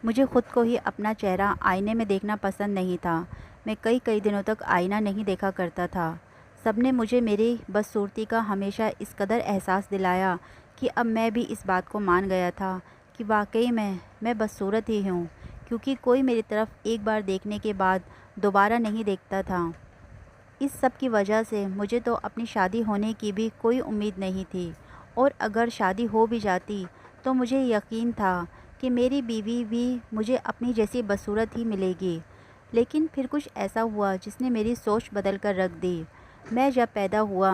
मुझे ख़ुद को ही अपना चेहरा आईने में देखना पसंद नहीं था। मैं कई कई दिनों तक आईना नहीं देखा करता था। सबने मुझे मेरी बदसूरती का हमेशा इस कदर एहसास दिलाया कि अब मैं भी इस बात को मान गया था कि वाकई में मैं बदसूरत ही हूँ, क्योंकि कोई मेरी तरफ एक बार देखने के बाद दोबारा नहीं देखता था। इस सब की वजह से मुझे तो अपनी शादी होने की भी कोई उम्मीद नहीं थी, और अगर शादी हो भी जाती तो मुझे यकीन था कि मेरी बीवी भी मुझे अपनी जैसी बदसूरत ही मिलेगी। लेकिन फिर कुछ ऐसा हुआ जिसने मेरी सोच बदल कर रख दी। मैं जब पैदा हुआ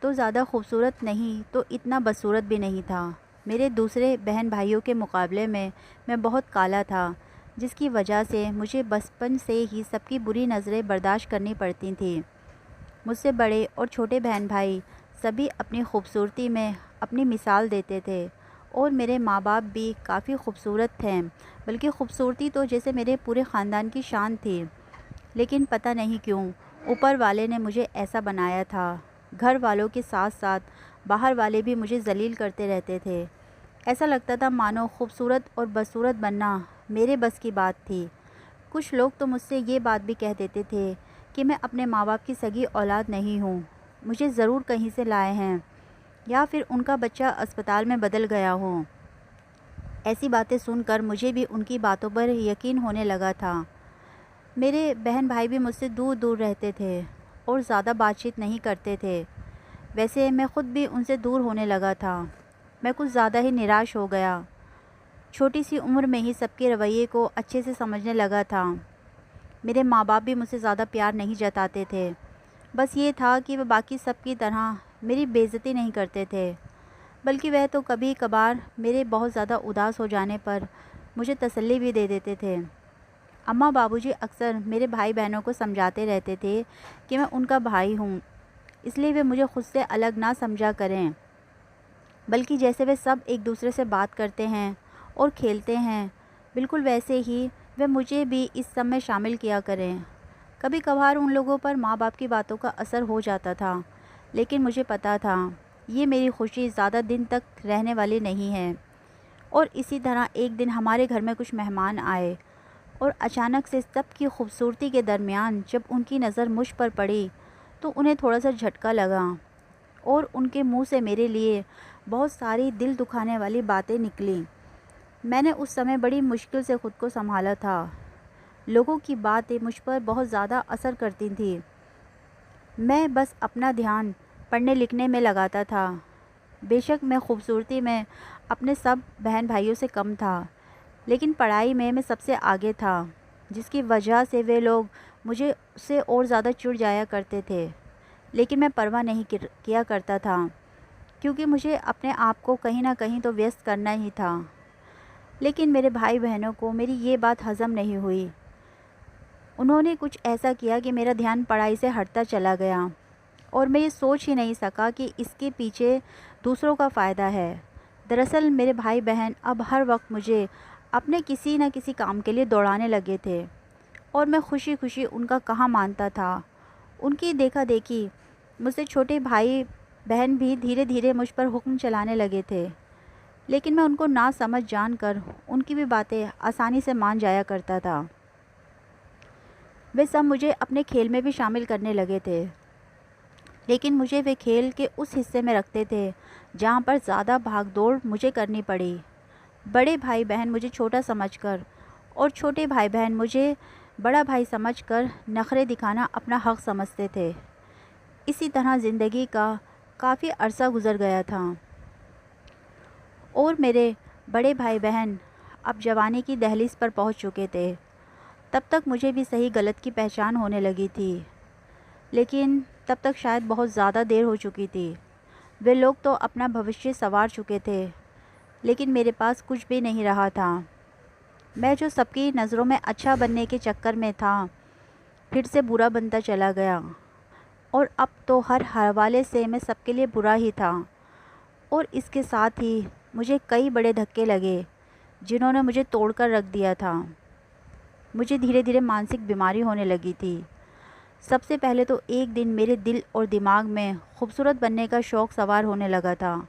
तो ज़्यादा खूबसूरत नहीं तो इतना बदसूरत भी नहीं था। मेरे दूसरे बहन भाइयों के मुकाबले में मैं बहुत काला था, जिसकी वजह से मुझे बचपन से ही सबकी बुरी नज़रें बर्दाश्त करनी पड़ती थीं। मुझसे बड़े और छोटे बहन भाई सभी अपनी खूबसूरती में अपनी मिसाल देते थे, और मेरे माँ बाप भी काफ़ी खूबसूरत थे, बल्कि खूबसूरती तो जैसे मेरे पूरे ख़ानदान की शान थी। लेकिन पता नहीं क्यों ऊपर वाले ने मुझे ऐसा बनाया था। घर वालों के साथ साथ बाहर वाले भी मुझे जलील करते रहते थे। ऐसा लगता था मानो खूबसूरत और बदसूरत बनना मेरे बस की बात थी। कुछ लोग तो मुझसे ये बात भी कह देते थे कि मैं अपने माँ बाप की सगी औलाद नहीं हूँ, मुझे ज़रूर कहीं से लाए हैं, या फिर उनका बच्चा अस्पताल में बदल गया हो। ऐसी बातें सुनकर मुझे भी उनकी बातों पर यकीन होने लगा था। मेरे बहन भाई भी मुझसे दूर दूर रहते थे और ज़्यादा बातचीत नहीं करते थे। वैसे मैं ख़ुद भी उनसे दूर होने लगा था। मैं कुछ ज़्यादा ही निराश हो गया। छोटी सी उम्र में ही सबके रवैये को अच्छे से समझने लगा था। मेरे माँ बाप भी मुझसे ज़्यादा प्यार नहीं जताते थे। बस ये था कि वह बाकी सब की तरह मेरी बेइज्जती नहीं करते थे, बल्कि वह तो कभी कभार मेरे बहुत ज़्यादा उदास हो जाने पर मुझे तसल्ली भी दे देते थे। अम्मा बाबूजी अक्सर मेरे भाई बहनों को समझाते रहते थे कि मैं उनका भाई हूँ, इसलिए वे मुझे खुद से अलग ना समझा करें, बल्कि जैसे वे सब एक दूसरे से बात करते हैं और खेलते हैं, बिल्कुल वैसे ही वे मुझे भी इस सब में शामिल किया करें। कभी कभार उन लोगों पर माँ बाप की बातों का असर हो जाता था, लेकिन मुझे पता था ये मेरी खुशी ज़्यादा दिन तक रहने वाली नहीं है। और इसी तरह एक दिन हमारे घर में कुछ मेहमान आए, और अचानक से सबकी खूबसूरती के दरमियान जब उनकी नज़र मुझ पर पड़ी तो उन्हें थोड़ा सा झटका लगा, और उनके मुंह से मेरे लिए बहुत सारी दिल दुखाने वाली बातें निकली। मैंने उस समय बड़ी मुश्किल से ख़ुद को संभाला था। लोगों की बातें मुझ पर बहुत ज़्यादा असर करती थी। मैं बस अपना ध्यान पढ़ने लिखने में लगाता था। बेशक मैं खूबसूरती में अपने सब बहन भाइयों से कम था, लेकिन पढ़ाई में मैं सबसे आगे था, जिसकी वजह से वे लोग मुझे उससे और ज़्यादा चिढ़ जाया करते थे। लेकिन मैं परवाह नहीं किया करता था, क्योंकि मुझे अपने आप को कहीं ना कहीं तो व्यस्त करना ही था। लेकिन मेरे भाई बहनों को मेरी ये बात हज़म नहीं हुई। उन्होंने कुछ ऐसा किया कि मेरा ध्यान पढ़ाई से हटता चला गया, और मैं ये सोच ही नहीं सका कि इसके पीछे दूसरों का फ़ायदा है। दरअसल मेरे भाई बहन अब हर वक्त मुझे अपने किसी न किसी काम के लिए दौड़ाने लगे थे, और मैं खुशी खुशी उनका कहाँ मानता था। उनकी देखा देखी मुझसे छोटे भाई बहन भी धीरे धीरे मुझ पर हुक्म चलाने लगे थे, लेकिन मैं उनको ना समझ जानकर उनकी भी बातें आसानी से मान जाया करता था। वे सब मुझे अपने खेल में भी शामिल करने लगे थे, लेकिन मुझे वे खेल के उस हिस्से में रखते थे जहाँ पर ज़्यादा भाग दौड़ मुझे करनी पड़ी। बड़े भाई बहन मुझे छोटा समझकर और छोटे भाई बहन मुझे बड़ा भाई समझकर नखरे दिखाना अपना हक समझते थे। इसी तरह ज़िंदगी का काफ़ी अरसा गुज़र गया था, और मेरे बड़े भाई बहन अब जवानी की दहलीज पर पहुंच चुके थे। तब तक मुझे भी सही गलत की पहचान होने लगी थी, लेकिन तब तक शायद बहुत ज़्यादा देर हो चुकी थी। वे लोग तो अपना भविष्य संवार चुके थे, लेकिन मेरे पास कुछ भी नहीं रहा था। मैं जो सबकी नज़रों में अच्छा बनने के चक्कर में था, फिर से बुरा बनता चला गया, और अब तो हर हवाले से मैं सबके लिए बुरा ही था। और इसके साथ ही मुझे कई बड़े धक्के लगे जिन्होंने मुझे तोड़कर रख दिया था। मुझे धीरे धीरे मानसिक बीमारी होने लगी थी। सबसे पहले तो एक दिन मेरे दिल और दिमाग में खूबसूरत बनने का शौक़ सवार होने लगा था।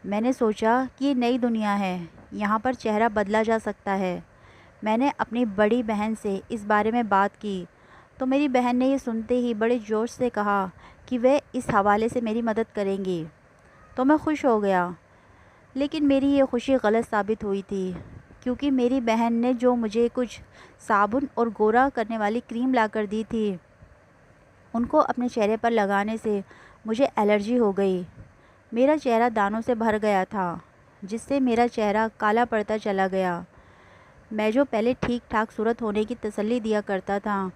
मैंने सोचा कि ये नई दुनिया है, यहाँ पर चेहरा बदला जा सकता है, मैंने अपनी बड़ी बहन से इस बारे में बात की तो मेरी बहन ने ये सुनते ही बड़े जोश से कहा कि वह इस हवाले से मेरी मदद करेंगी। तो मैं खुश हो गया, लेकिन मेरी ये खुशी गलत साबित हुई थी, क्योंकि मेरी बहन ने जो मुझे कुछ साबुन और गोरा करने वाली क्रीम लाकर दी थी, उनको अपने चेहरे पर लगाने से मुझे एलर्जी हो गई। मेरा चेहरा दानों से भर गया था, जिससे मेरा चेहरा काला पड़ता चला गया। मैं जो पहले ठीक ठाक सूरत होने की तसल्ली दिया करता था,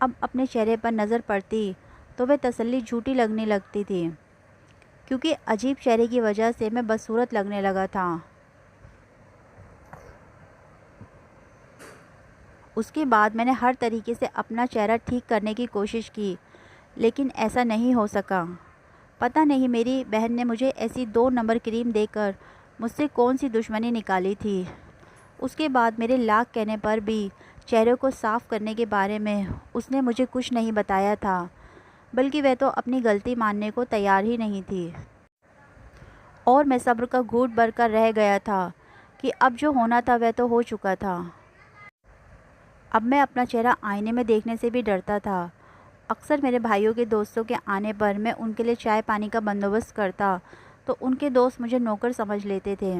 अब अपने चेहरे पर नज़र पड़ती तो वह तसल्ली झूठी लगने लगती थी, क्योंकि अजीब चेहरे की वजह से मैं बदसूरत लगने लगा था। उसके बाद मैंने हर तरीके से अपना चेहरा ठीक करने की कोशिश की, लेकिन ऐसा नहीं हो सका। पता नहीं मेरी बहन ने मुझे ऐसी 2 नंबर क्रीम देकर मुझसे कौन सी दुश्मनी निकाली थी। उसके बाद मेरे लाख कहने पर भी चेहरे को साफ़ करने के बारे में उसने मुझे कुछ नहीं बताया था, बल्कि वह तो अपनी गलती मानने को तैयार ही नहीं थी। और मैं सब्र का घूंट भरकर रह गया था कि अब जो होना था वह तो हो चुका था। अब मैं अपना चेहरा आईने में देखने से भी डरता था। अक्सर मेरे भाइयों के दोस्तों के आने पर मैं उनके लिए चाय पानी का बंदोबस्त करता तो उनके दोस्त मुझे नौकर समझ लेते थे।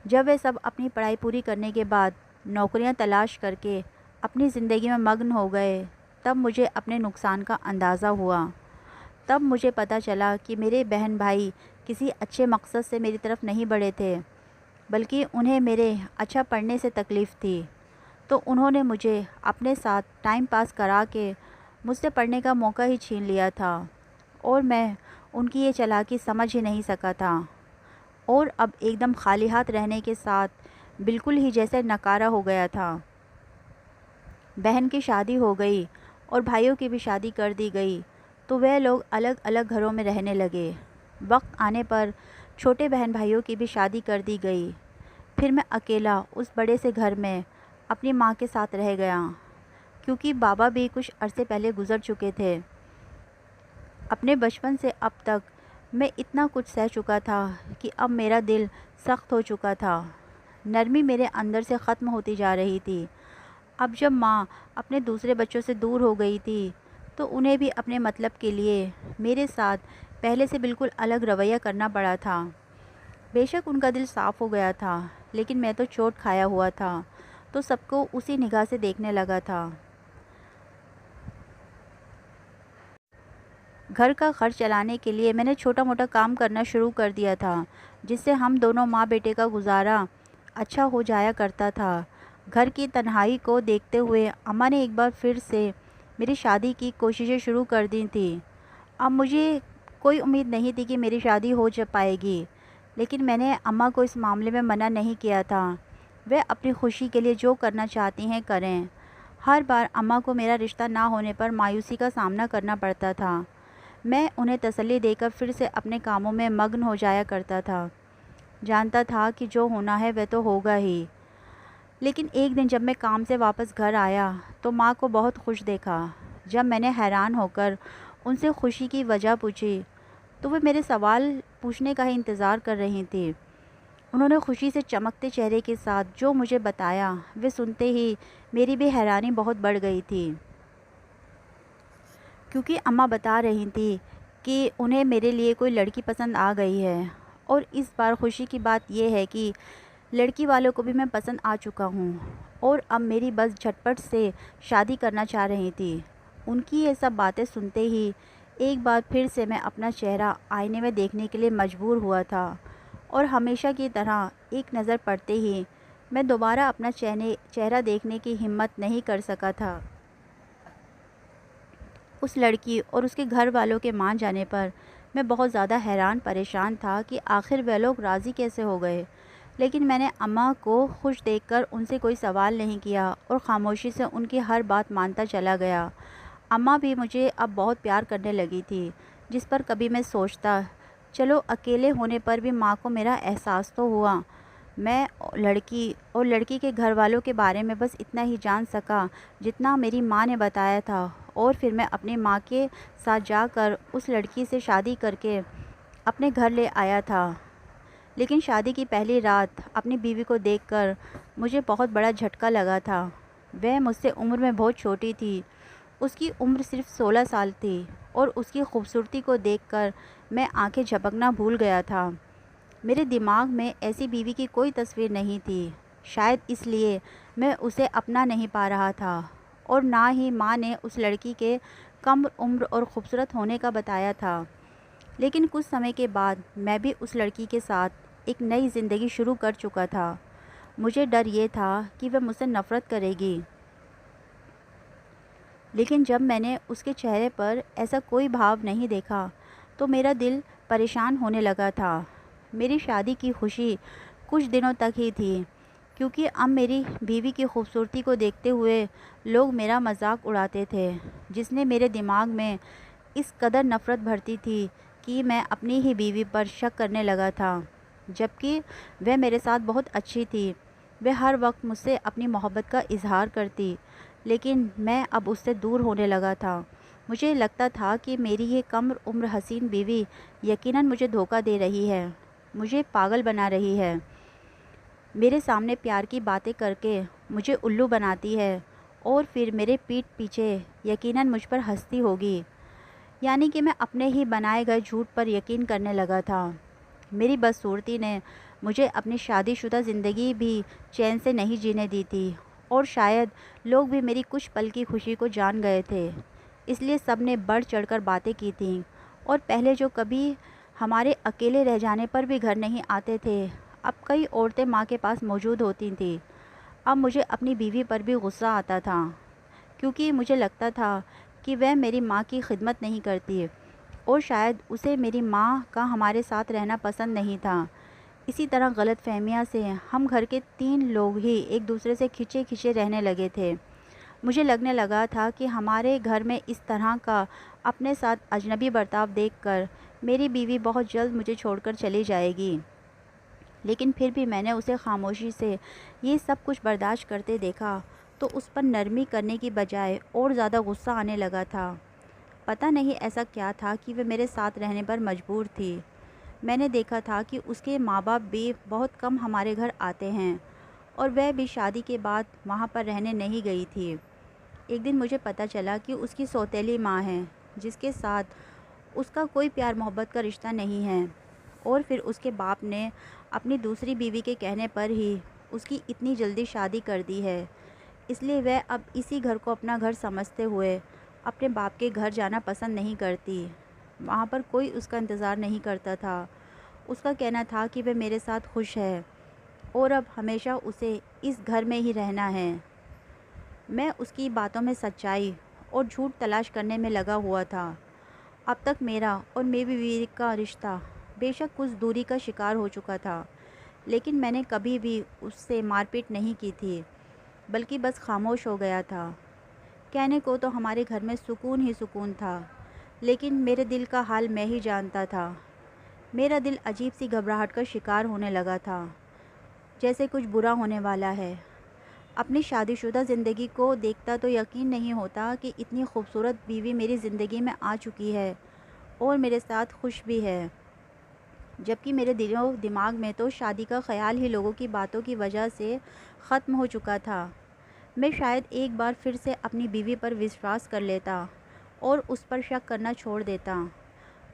जब वे सब अपनी पढ़ाई पूरी करने के बाद नौकरियां तलाश करके अपनी ज़िंदगी में मग्न हो गए, तब मुझे अपने नुकसान का अंदाज़ा हुआ। तब मुझे पता चला कि मेरे बहन भाई किसी अच्छे मकसद से मेरी तरफ नहीं बढ़े थे, बल्कि उन्हें मेरे अच्छा पढ़ने से तकलीफ़ थी। तो उन्होंने मुझे अपने साथ टाइम पास करा के मुझसे पढ़ने का मौका ही छीन लिया था, और मैं उनकी ये चालाकी समझ ही नहीं सका था। और अब एकदम खाली हाथ रहने के साथ बिल्कुल ही जैसे नकारा हो गया था। बहन की शादी हो गई और भाइयों की भी शादी कर दी गई, तो वह लोग अलग अलग घरों में रहने लगे। वक्त आने पर छोटे बहन भाइयों की भी शादी कर दी गई। फिर मैं अकेला उस बड़े से घर में अपनी माँ के साथ रह गया, क्योंकि बाबा भी कुछ अरसे पहले गुज़र चुके थे। अपने बचपन से अब तक मैं इतना कुछ सह चुका था कि अब मेरा दिल सख्त हो चुका था। नरमी मेरे अंदर से ख़त्म होती जा रही थी। अब जब माँ अपने दूसरे बच्चों से दूर हो गई थी, तो उन्हें भी अपने मतलब के लिए मेरे साथ पहले से बिल्कुल अलग रवैया करना पड़ा था। बेशक उनका दिल साफ़ हो गया था, लेकिन मैं तो चोट खाया हुआ था, तो सबको उसी निगाह से देखने लगा था। घर का खर्च चलाने के लिए मैंने छोटा मोटा काम करना शुरू कर दिया था, जिससे हम दोनों माँ बेटे का गुजारा अच्छा हो जाया करता था। घर की तन्हाई को देखते हुए अम्मा ने एक बार फिर से मेरी शादी की कोशिशें शुरू कर दी थी। अब मुझे कोई उम्मीद नहीं थी कि मेरी शादी हो जा पाएगी, लेकिन मैंने अम्मा को इस मामले में मना नहीं किया था। वे अपनी खुशी के लिए जो करना चाहती हैं करें। हर बार अम्मा को मेरा रिश्ता ना होने पर मायूसी का सामना करना पड़ता था। मैं उन्हें तसल्ली देकर फिर से अपने कामों में मग्न हो जाया करता था। जानता था कि जो होना है वह तो होगा ही। लेकिन एक दिन जब मैं काम से वापस घर आया तो माँ को बहुत खुश देखा। जब मैंने हैरान होकर उनसे खुशी की वजह पूछी, तो वे मेरे सवाल पूछने का ही इंतज़ार कर रही थी। उन्होंने खुशी से चमकते चेहरे के साथ जो मुझे बताया, वे सुनते ही मेरी भी हैरानी बहुत बढ़ गई थी, क्योंकि अम्मा बता रही थी कि उन्हें मेरे लिए कोई लड़की पसंद आ गई है। और इस बार खुशी की बात यह है कि लड़की वालों को भी मैं पसंद आ चुका हूँ, और अब मेरी बस झटपट से शादी करना चाह रही थी। उनकी ये सब बातें सुनते ही एक बार फिर से मैं अपना चेहरा आईने में देखने के लिए मजबूर हुआ था, और हमेशा की तरह एक नज़र पड़ते ही मैं दोबारा अपना चेहरा देखने की हिम्मत नहीं कर सका था। उस लड़की और उसके घर वालों के मान जाने पर मैं बहुत ज़्यादा हैरान परेशान था कि आखिर वे लोग राज़ी कैसे हो गए। लेकिन मैंने अम्मा को खुश देखकर उनसे कोई सवाल नहीं किया और ख़ामोशी से उनकी हर बात मानता चला गया। अम्मा भी मुझे अब बहुत प्यार करने लगी थी, जिस पर कभी मैं सोचता, चलो अकेले होने पर भी माँ को मेरा एहसास तो हुआ। मैं लड़की और लड़की के घर वालों के बारे में बस इतना ही जान सका जितना मेरी माँ ने बताया था, और फिर मैं अपनी माँ के साथ जाकर उस लड़की से शादी करके अपने घर ले आया था। लेकिन शादी की पहली रात अपनी बीवी को देखकर मुझे बहुत बड़ा झटका लगा था। वह मुझसे उम्र में बहुत छोटी थी। उसकी उम्र सिर्फ 16 साल थी और उसकी खूबसूरती को देखकर मैं आंखें झपकना भूल गया था। मेरे दिमाग में ऐसी बीवी की कोई तस्वीर नहीं थी। शायद इसलिए मैं उसे अपना नहीं पा रहा था और ना ही माँ ने उस लड़की के कम उम्र और ख़ूबसूरत होने का बताया था। लेकिन कुछ समय के बाद मैं भी उस लड़की के साथ एक नई ज़िंदगी शुरू कर चुका था। मुझे डर ये था कि वह मुझसे नफ़रत करेगी, लेकिन जब मैंने उसके चेहरे पर ऐसा कोई भाव नहीं देखा तो मेरा दिल परेशान होने लगा था। मेरी शादी की खुशी कुछ दिनों तक ही थी, क्योंकि अब मेरी बीवी की खूबसूरती को देखते हुए लोग मेरा मजाक उड़ाते थे, जिसने मेरे दिमाग में इस कदर नफ़रत भरती थी कि मैं अपनी ही बीवी पर शक करने लगा था। जबकि वह मेरे साथ बहुत अच्छी थी। वह हर वक्त मुझसे अपनी मोहब्बत का इजहार करती, लेकिन मैं अब उससे दूर होने लगा था। मुझे लगता था कि मेरी ये कम उम्र हसीन बीवी यकीनन मुझे धोखा दे रही है, मुझे पागल बना रही है, मेरे सामने प्यार की बातें करके मुझे उल्लू बनाती है और फिर मेरे पीठ पीछे यकीनन मुझ पर हंसती होगी। यानी कि मैं अपने ही बनाए गए झूठ पर यकीन करने लगा था। मेरी बदसूरती ने मुझे अपनी शादीशुदा ज़िंदगी भी चैन से नहीं जीने दी थी और शायद लोग भी मेरी कुछ पल की खुशी को जान गए थे। इसलिए सब ने बढ़ चढ़कर बातें की थीं और पहले जो कभी हमारे अकेले रह जाने पर भी घर नहीं आते थे, अब कई औरतें माँ के पास मौजूद होती थीं। अब मुझे अपनी बीवी पर भी गुस्सा आता था, क्योंकि मुझे लगता था कि वह मेरी माँ की खिदमत नहीं करती और शायद उसे मेरी माँ का हमारे साथ रहना पसंद नहीं था। इसी तरह गलतफहमियाँ से हम घर के 3 लोग ही एक दूसरे से खिंचे खिंचे रहने लगे थे। मुझे लगने लगा था कि हमारे घर में इस तरह का अपने साथ अजनबी बर्ताव देखकर मेरी बीवी बहुत जल्द मुझे छोड़कर चली जाएगी। लेकिन फिर भी मैंने उसे खामोशी से ये सब कुछ बर्दाश्त करते देखा तो उस पर नरमी करने की बजाय और ज़्यादा गुस्सा आने लगा था। पता नहीं ऐसा क्या था कि वह मेरे साथ रहने पर मजबूर थी। मैंने देखा था कि उसके माँ बाप भी बहुत कम हमारे घर आते हैं और वह भी शादी के बाद वहाँ पर रहने नहीं गई थी। एक दिन मुझे पता चला कि उसकी सौतेली माँ है, जिसके साथ उसका कोई प्यार मोहब्बत का रिश्ता नहीं है, और फिर उसके बाप ने अपनी दूसरी बीवी के कहने पर ही उसकी इतनी जल्दी शादी कर दी है। इसलिए वह अब इसी घर को अपना घर समझते हुए अपने बाप के घर जाना पसंद नहीं करती। वहाँ पर कोई उसका इंतज़ार नहीं करता था। उसका कहना था कि वह मेरे साथ खुश है और अब हमेशा उसे इस घर में ही रहना है। मैं उसकी बातों में सच्चाई और झूठ तलाश करने में लगा हुआ था। अब तक मेरा और मेरी बीवी का रिश्ता बेशक कुछ दूरी का शिकार हो चुका था, लेकिन मैंने कभी भी उससे मारपीट नहीं की थी, बल्कि बस खामोश हो गया था। कहने को तो हमारे घर में सुकून ही सुकून था, लेकिन मेरे दिल का हाल मैं ही जानता था। मेरा दिल अजीब सी घबराहट का शिकार होने लगा था, जैसे कुछ बुरा होने वाला है। अपनी शादीशुदा ज़िंदगी को देखता तो यकीन नहीं होता कि इतनी खूबसूरत बीवी मेरी ज़िंदगी में आ चुकी है और मेरे साथ खुश भी है, जबकि मेरे दिलो दिमाग में तो शादी का ख्याल ही लोगों की बातों की वजह से ख़त्म हो चुका था। मैं शायद एक बार फिर से अपनी बीवी पर विश्वास कर लेता और उस पर शक करना छोड़ देता,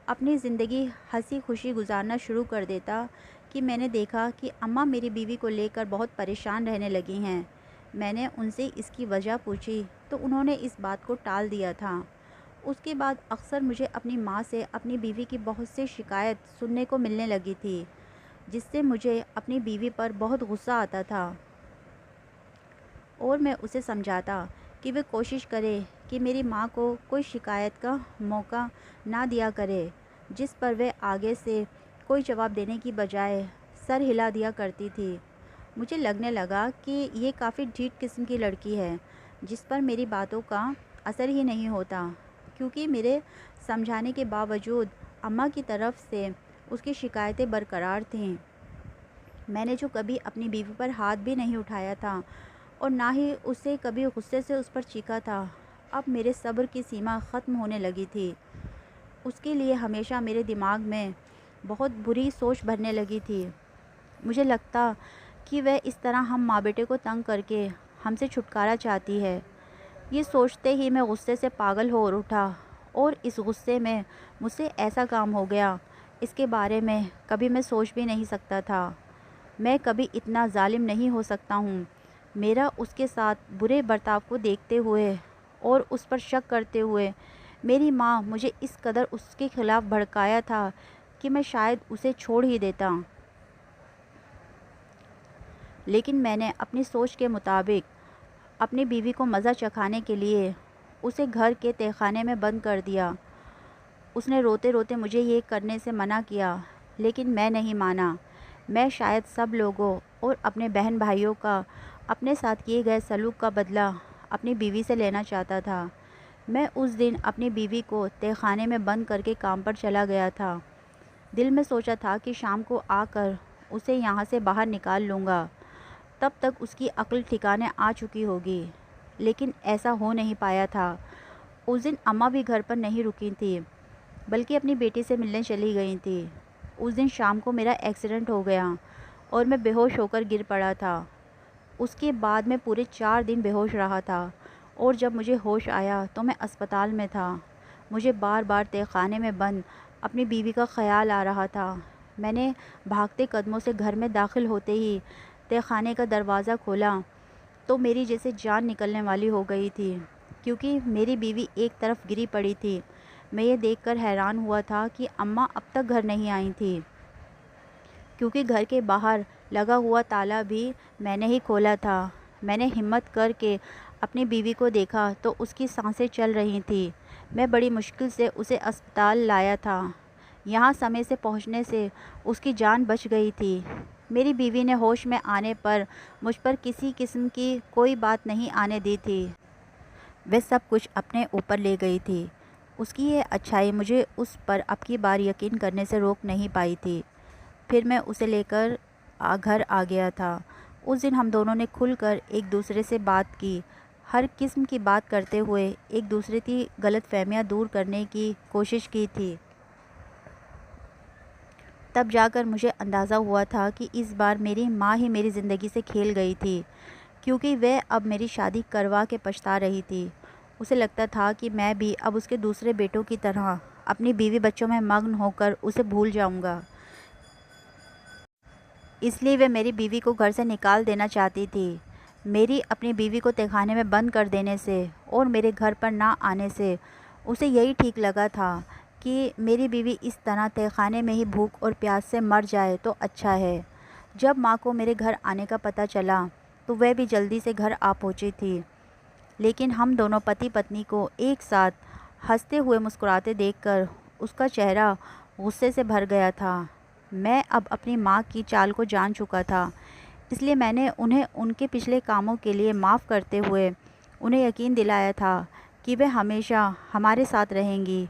अपनी ज़िंदगी हंसी खुशी गुजारना शुरू कर देता। कि मैंने देखा कि अम्मा मेरी बीवी को लेकर बहुत परेशान रहने लगी हैं। मैंने उनसे इसकी वजह पूछी तो उन्होंने इस बात को टाल दिया था। उसके बाद अक्सर मुझे अपनी माँ से अपनी बीवी की बहुत सी शिकायत सुनने को मिलने लगी थी, जिससे मुझे अपनी बीवी पर बहुत गुस्सा आता था और मैं उसे समझाता कि वह कोशिश करे कि मेरी माँ को कोई शिकायत का मौका ना दिया करे, जिस पर वह आगे से कोई जवाब देने की बजाय सर हिला दिया करती थी। मुझे लगने लगा कि ये काफ़ी ढीठ किस्म की लड़की है, जिस पर मेरी बातों का असर ही नहीं होता, क्योंकि मेरे समझाने के बावजूद अम्मा की तरफ से उसकी शिकायतें बरकरार थीं। मैंने जो कभी अपनी बीवी पर हाथ भी नहीं उठाया था और ना ही उसे कभी गुस्से से उस पर चीखा था, अब मेरे सब्र की सीमा ख़त्म होने लगी थी। उसके लिए हमेशा मेरे दिमाग में बहुत बुरी सोच भरने लगी थी। मुझे लगता कि वह इस तरह हम माँ बेटे को तंग करके हमसे छुटकारा चाहती है। ये सोचते ही मैं गुस्से से पागल हो उठा और इस गुस्से में मुझसे ऐसा काम हो गया, इसके बारे में कभी मैं सोच भी नहीं सकता था। मैं कभी इतना जालिम नहीं हो सकता हूँ। मेरा उसके साथ बुरे बर्ताव को देखते हुए और उस पर शक करते हुए मेरी माँ मुझे इस कदर उसके खिलाफ़ भड़काया था कि मैं शायद उसे छोड़ ही देता। लेकिन मैंने अपनी सोच के मुताबिक अपनी बीवी को मज़ा चखाने के लिए उसे घर के तहखाने में बंद कर दिया। उसने रोते रोते मुझे ये करने से मना किया, लेकिन मैं नहीं माना। मैं शायद सब लोगों और अपने बहन भाइयों का अपने साथ किए गए सलूक का बदला अपनी बीवी से लेना चाहता था। मैं उस दिन अपनी बीवी को तहखाने में बंद करके काम पर चला गया था। दिल में सोचा था कि शाम को आकर उसे यहाँ से बाहर निकाल लूँगा, तब तक उसकी अक्ल ठिकाने आ चुकी होगी। लेकिन ऐसा हो नहीं पाया था। उस दिन अम्मा भी घर पर नहीं रुकी थी, बल्कि अपनी बेटी से मिलने चली गई थी। उस दिन शाम को मेरा एक्सीडेंट हो गया और मैं बेहोश होकर गिर पड़ा था। उसके बाद मैं पूरे 4 दिन बेहोश रहा था और जब मुझे होश आया तो मैं अस्पताल में था। मुझे बार बार तहखाने में बंद अपनी बीवी का ख़्याल आ रहा था। मैंने भागते कदमों से घर में दाखिल होते ही तहखाने का दरवाज़ा खोला तो मेरी जैसे जान निकलने वाली हो गई थी, क्योंकि मेरी बीवी एक तरफ गिरी पड़ी थी। मैं ये देखकर हैरान हुआ था कि अम्मा अब तक घर नहीं आई थी, क्योंकि घर के बाहर लगा हुआ ताला भी मैंने ही खोला था। मैंने हिम्मत करके अपनी बीवी को देखा तो उसकी सांसें चल रही थी। मैं बड़ी मुश्किल से उसे अस्पताल लाया था। यहाँ समय से पहुँचने से उसकी जान बच गई थी। मेरी बीवी ने होश में आने पर मुझ पर किसी किस्म की कोई बात नहीं आने दी थी। वह सब कुछ अपने ऊपर ले गई थी। उसकी ये अच्छाई मुझे उस पर अब की बार यकीन करने से रोक नहीं पाई थी। फिर मैं उसे लेकर घर आ गया था। उस दिन हम दोनों ने खुलकर एक दूसरे से बात की, हर किस्म की बात करते हुए एक दूसरे की गलतफहमियां दूर करने की कोशिश की थी। तब जाकर मुझे अंदाज़ा हुआ था कि इस बार मेरी माँ ही मेरी ज़िंदगी से खेल गई थी, क्योंकि वह अब मेरी शादी करवा के पछता रही थी। उसे लगता था कि मैं भी अब उसके दूसरे बेटों की तरह अपनी बीवी बच्चों में मग्न होकर उसे भूल जाऊंगा। इसलिए वह मेरी बीवी को घर से निकाल देना चाहती थी। मेरी अपनी बीवी को तहखाने में बंद कर देने से और मेरे घर पर ना आने से उसे यही ठीक लगा था कि मेरी बीवी इस तरह तहखाने में ही भूख और प्यास से मर जाए तो अच्छा है। जब माँ को मेरे घर आने का पता चला तो वह भी जल्दी से घर आ पहुँची थी। लेकिन हम दोनों पति पत्नी को एक साथ हंसते हुए मुस्कुराते देखकर उसका चेहरा गुस्से से भर गया था। मैं अब अपनी माँ की चाल को जान चुका था, इसलिए मैंने उन्हें उनके पिछले कामों के लिए माफ़ करते हुए उन्हें यकीन दिलाया था कि वे हमेशा हमारे साथ रहेंगी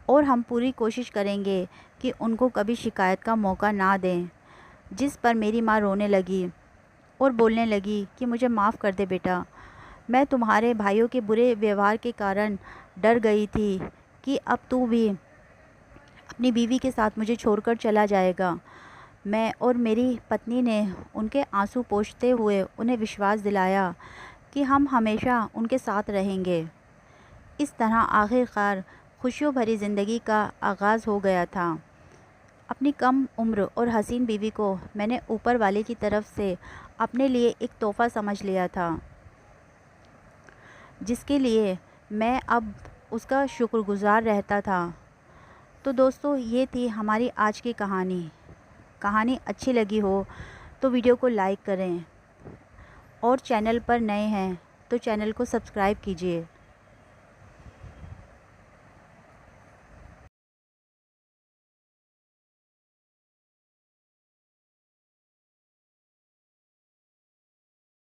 और हम पूरी कोशिश करेंगे कि उनको कभी शिकायत का मौका ना दें। जिस पर मेरी माँ रोने लगी और बोलने लगी कि मुझे माफ़ कर दे बेटा, मैं तुम्हारे भाइयों के बुरे व्यवहार के कारण डर गई थी कि अब तू भी अपनी बीवी के साथ मुझे छोड़कर चला जाएगा। मैं और मेरी पत्नी ने उनके आंसू पोंछते हुए उन्हें विश्वास दिलाया कि हम हमेशा उनके साथ रहेंगे। इस तरह आखिरकार खुशियों भरी ज़िंदगी का आगाज़ हो गया था। अपनी कम उम्र और हसीन बीवी को मैंने ऊपर वाले की तरफ से अपने लिए एक तोहफ़ा समझ लिया था, जिसके लिए मैं अब उसका शुक्रगुज़ार रहता था। तो दोस्तों, ये थी हमारी आज की कहानी। कहानी अच्छी लगी हो तो वीडियो को लाइक करें और चैनल पर नए हैं तो चैनल को सब्सक्राइब कीजिए।